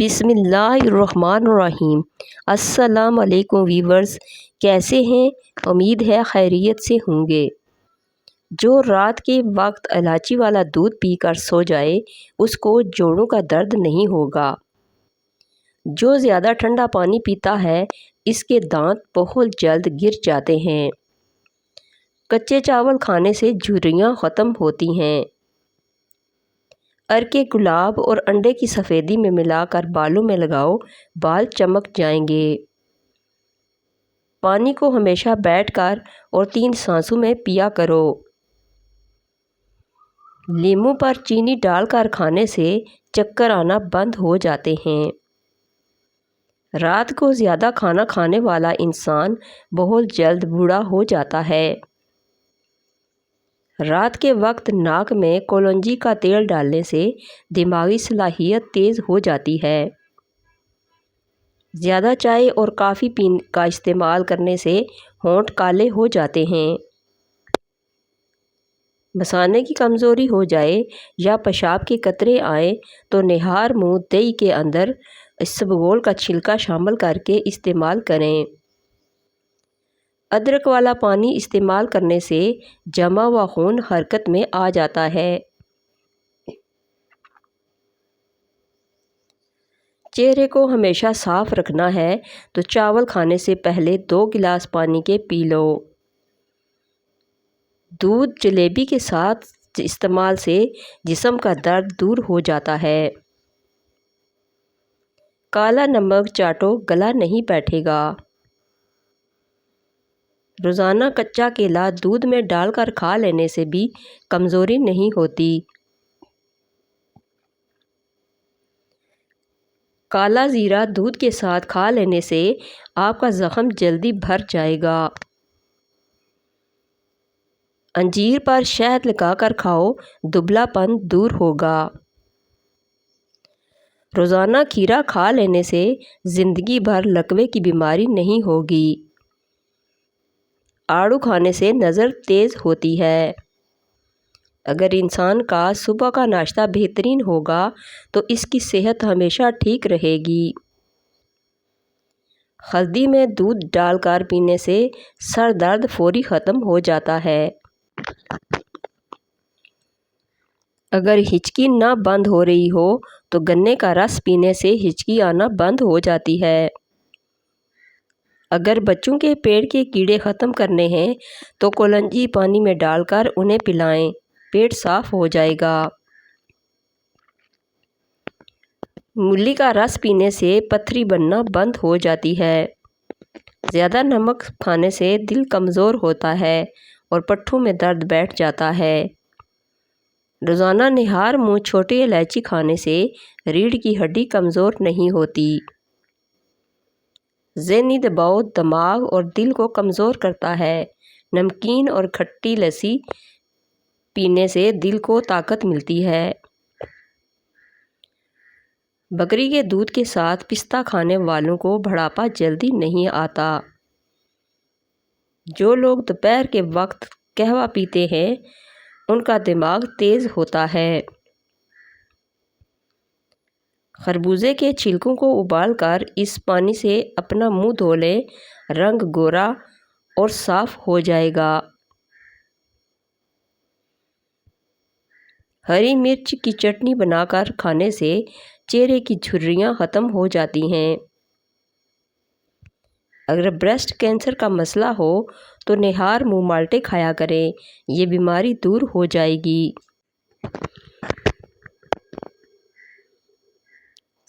بسم اللہ الرحمن الرحیم۔ السلام علیکم ویورز، کیسے ہیں؟ امید ہے خیریت سے ہوں گے۔ جو رات کے وقت الائچی والا دودھ پی کر سو جائے اس کو جوڑوں کا درد نہیں ہوگا۔ جو زیادہ ٹھنڈا پانی پیتا ہے اس کے دانت بہت جلد گر جاتے ہیں۔ کچے چاول کھانے سے جھریاں ختم ہوتی ہیں۔ ارکے گلاب اور انڈے کی سفیدی میں ملا کر بالوں میں لگاؤ، بال چمک جائیں گے۔ پانی کو ہمیشہ بیٹھ کر اور 3 سانسوں میں پیا کرو۔ لیموں پر چینی ڈال کر کھانے سے چکر آنا بند ہو جاتے ہیں۔ رات کو زیادہ کھانا کھانے والا انسان بہت جلد بوڑھا ہو جاتا ہے۔ رات کے وقت ناک میں کولونجی کا تیل ڈالنے سے دماغی صلاحیت تیز ہو جاتی ہے۔ زیادہ چائے اور کافی کا استعمال کرنے سے ہونٹ کالے ہو جاتے ہیں۔ مثانے کی کمزوری ہو جائے یا پیشاب کے قطرے آئیں تو نہار منہ دہی کے اندر اسبگول کا چھلکا شامل کر کے استعمال کریں۔ ادرک والا پانی استعمال کرنے سے جمع ہوا خون حرکت میں آ جاتا ہے۔ چہرے کو ہمیشہ صاف رکھنا ہے تو چاول کھانے سے پہلے 2 گلاس پانی کے پی لو۔ دودھ جلیبی کے ساتھ استعمال سے جسم کا درد دور ہو جاتا ہے۔ کالا نمک چاٹو، گلا نہیں بیٹھے گا۔ روزانہ کچا کیلا دودھ میں ڈال کر کھا لینے سے بھی کمزوری نہیں ہوتی۔ کالا زیرہ دودھ کے ساتھ کھا لینے سے آپ کا زخم جلدی بھر جائے گا۔ انجیر پر شہد لگا کر کھاؤ، دبلا پن دور ہوگا۔ روزانہ کھیرا کھا لینے سے زندگی بھر لکوے کی بیماری نہیں ہوگی۔ آڑو کھانے سے نظر تیز ہوتی ہے۔ اگر انسان کا صبح کا ناشتہ بہترین ہوگا تو اس کی صحت ہمیشہ ٹھیک رہے گی۔ ہلدی میں دودھ ڈال کر پینے سے سر درد فوری ختم ہو جاتا ہے۔ اگر ہچکی نہ بند ہو رہی ہو تو گنے کا رس پینے سے ہچکی آنا بند ہو جاتی ہے۔ اگر بچوں کے پیٹ کے کیڑے ختم کرنے ہیں تو کولونجی پانی میں ڈال کر انہیں پلائیں، پیٹ صاف ہو جائے گا۔ مولی کا رس پینے سے پتھری بننا بند ہو جاتی ہے۔ زیادہ نمک کھانے سے دل کمزور ہوتا ہے اور پٹھوں میں درد بیٹھ جاتا ہے۔ روزانہ نہار منہ چھوٹی الائچی کھانے سے ریڑھ کی ہڈی کمزور نہیں ہوتی۔ ذہنی دباؤ دماغ اور دل کو کمزور کرتا ہے۔ نمکین اور کھٹی لسی پینے سے دل کو طاقت ملتی ہے۔ بکری کے دودھ کے ساتھ پستہ کھانے والوں کو بڑھاپا جلدی نہیں آتا۔ جو لوگ دوپہر کے وقت قہوہ پیتے ہیں ان کا دماغ تیز ہوتا ہے۔ خربوزے کے چھلکوں کو ابال کر اس پانی سے اپنا منہ دھو لیں، رنگ گورا اور صاف ہو جائے گا۔ ہری مرچ کی چٹنی بنا کر کھانے سے چہرے کی جھریاں ختم ہو جاتی ہیں۔ اگر بریسٹ کینسر کا مسئلہ ہو تو نہار منہ مالٹے کھایا کریں، یہ بیماری دور ہو جائے گی۔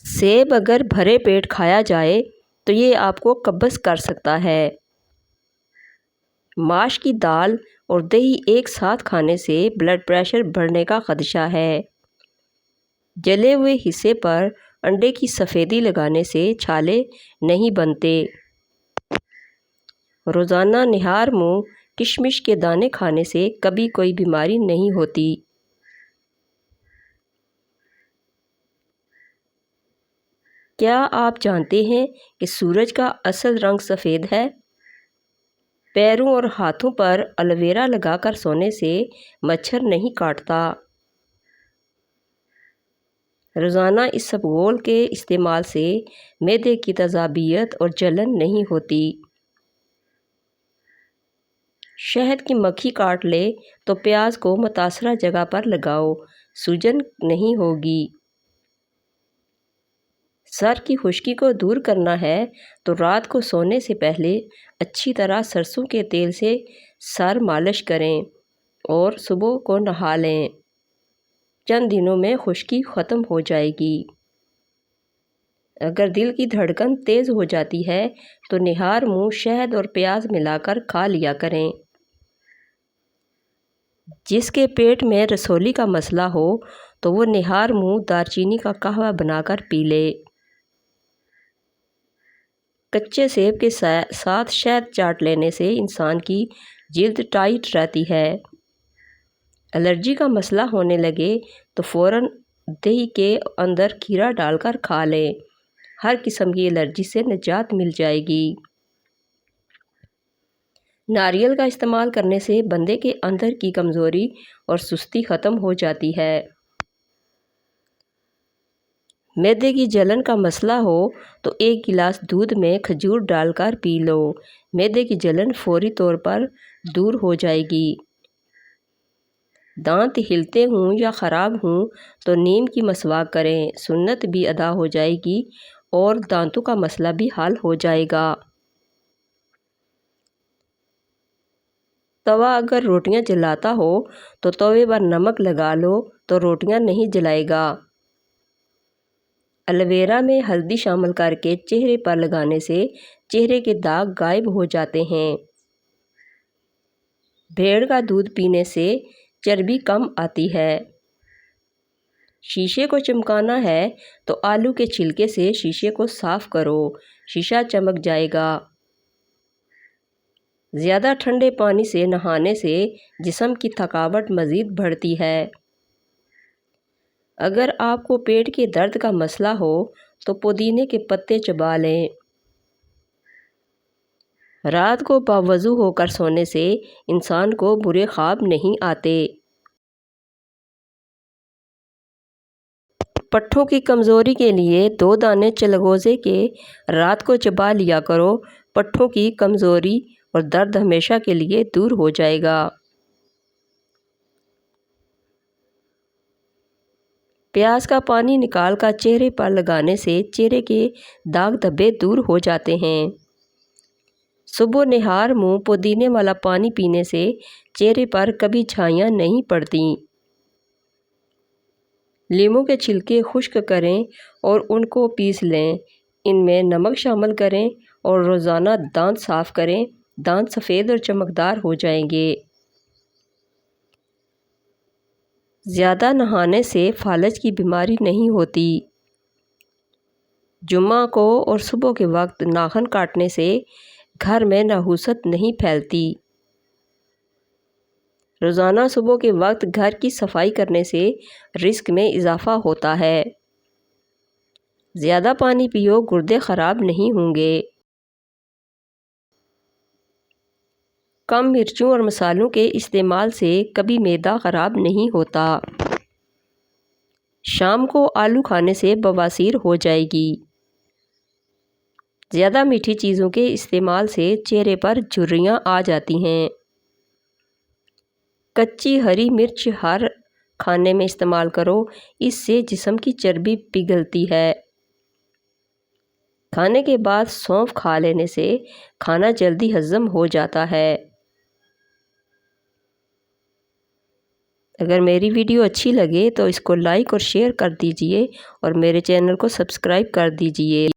سیب اگر بھرے پیٹ کھایا جائے تو یہ آپ کو قبض کر سکتا ہے۔ ماش کی دال اور دہی ایک ساتھ کھانے سے بلڈ پریشر بڑھنے کا خدشہ ہے۔ جلے ہوئے حصے پر انڈے کی سفیدی لگانے سے چھالے نہیں بنتے۔ روزانہ نہار منہ کشمش کے دانے کھانے سے کبھی کوئی بیماری نہیں ہوتی۔ کیا آپ جانتے ہیں کہ سورج کا اصل رنگ سفید ہے؟ پیروں اور ہاتھوں پر ایلو ویرا لگا کر سونے سے مچھر نہیں کاٹتا۔ روزانہ اسبغول کے استعمال سے معدے کی تیزابیت اور جلن نہیں ہوتی۔ شہد کی مکھی کاٹ لے تو پیاز کو متاثرہ جگہ پر لگاؤ، سوجن نہیں ہوگی۔ سر کی خشکی کو دور کرنا ہے تو رات کو سونے سے پہلے اچھی طرح سرسوں کے تیل سے سر مالش کریں اور صبح کو نہا لیں۔ چند دنوں میں خشکی ختم ہو جائے گی۔ اگر دل کی دھڑکن تیز ہو جاتی ہے تو نہار منہ شہد اور پیاز ملا کر کھا لیا کریں۔ جس کے پیٹ میں رسولی کا مسئلہ ہو تو وہ نہار منہ دارچینی کا قہوہ بنا کر پی لے۔ کچے سیب کے ساتھ شہد چاٹ لینے سے انسان کی جلد ٹائٹ رہتی ہے۔ الرجی کا مسئلہ ہونے لگے تو فوراً دہی کے اندر کھیرا ڈال کر کھا لیں، ہر قسم کی الرجی سے نجات مل جائے گی۔ ناریل کا استعمال کرنے سے بندے کے اندر کی کمزوری اور سستی ختم ہو جاتی ہے۔ معدے کی جلن کا مسئلہ ہو تو 1 گلاس دودھ میں کھجور ڈال کر پی لو، معدے کی جلن فوری طور پر دور ہو جائے گی۔ دانت ہلتے ہوں یا خراب ہوں تو نیم کی مسواک کریں، سنت بھی ادا ہو جائے گی اور دانتوں کا مسئلہ بھی حل ہو جائے گا۔ توا اگر روٹیاں جلاتا ہو تو توے پر نمک لگا لو تو روٹیاں نہیں جلائے گا۔ الویرا میں ہلدی شامل کر کے چہرے پر لگانے سے چہرے کے داغ غائب ہو جاتے ہیں۔ بھیڑ کا دودھ پینے سے چربی کم آتی ہے۔ شیشے کو چمکانا ہے تو آلو کے چھلکے سے شیشے کو صاف کرو، شیشہ چمک جائے گا۔ زیادہ ٹھنڈے پانی سے نہانے سے جسم کی تھکاوٹ مزید بڑھتی ہے۔ اگر آپ کو پیٹ کے درد کا مسئلہ ہو تو پودینے کے پتے چبا لیں۔ رات کو باوضو ہو کر سونے سے انسان کو برے خواب نہیں آتے۔ پٹھوں کی کمزوری کے لیے 2 دانے چلغوزے کے رات کو چبا لیا کرو، پٹھوں کی کمزوری اور درد ہمیشہ کے لیے دور ہو جائے گا۔ پیاز کا پانی نکال کر چہرے پر لگانے سے چہرے کے داغ دھبے دور ہو جاتے ہیں۔ صبح نہار منہ پودینے والا پانی پینے سے چہرے پر کبھی چھائیاں نہیں پڑتیں۔ لیموں کے چھلکے خشک کریں اور ان کو پیس لیں، ان میں نمک شامل کریں اور روزانہ دانت صاف کریں، دانت سفید اور چمکدار ہو جائیں گے۔ زیادہ نہانے سے فالج کی بیماری نہیں ہوتی۔ جمعہ کو اور صبح کے وقت ناخن کاٹنے سے گھر میں نحوست نہیں پھیلتی۔ روزانہ صبح کے وقت گھر کی صفائی کرنے سے رزق میں اضافہ ہوتا ہے۔ زیادہ پانی پیو، گردے خراب نہیں ہوں گے۔ کم مرچوں اور مسالوں کے استعمال سے کبھی معدہ خراب نہیں ہوتا۔ شام کو آلو کھانے سے بواسیر ہو جائے گی۔ زیادہ میٹھی چیزوں کے استعمال سے چہرے پر جھریاں آ جاتی ہیں۔ کچی ہری مرچ ہر کھانے میں استعمال کرو، اس سے جسم کی چربی پگھلتی ہے۔ کھانے کے بعد سونف کھا لینے سے کھانا جلدی ہضم ہو جاتا ہے۔ اگر میری ویڈیو اچھی لگے تو اس کو لائک اور شیئر کر دیجئے اور میرے چینل کو سبسکرائب کر دیجئے۔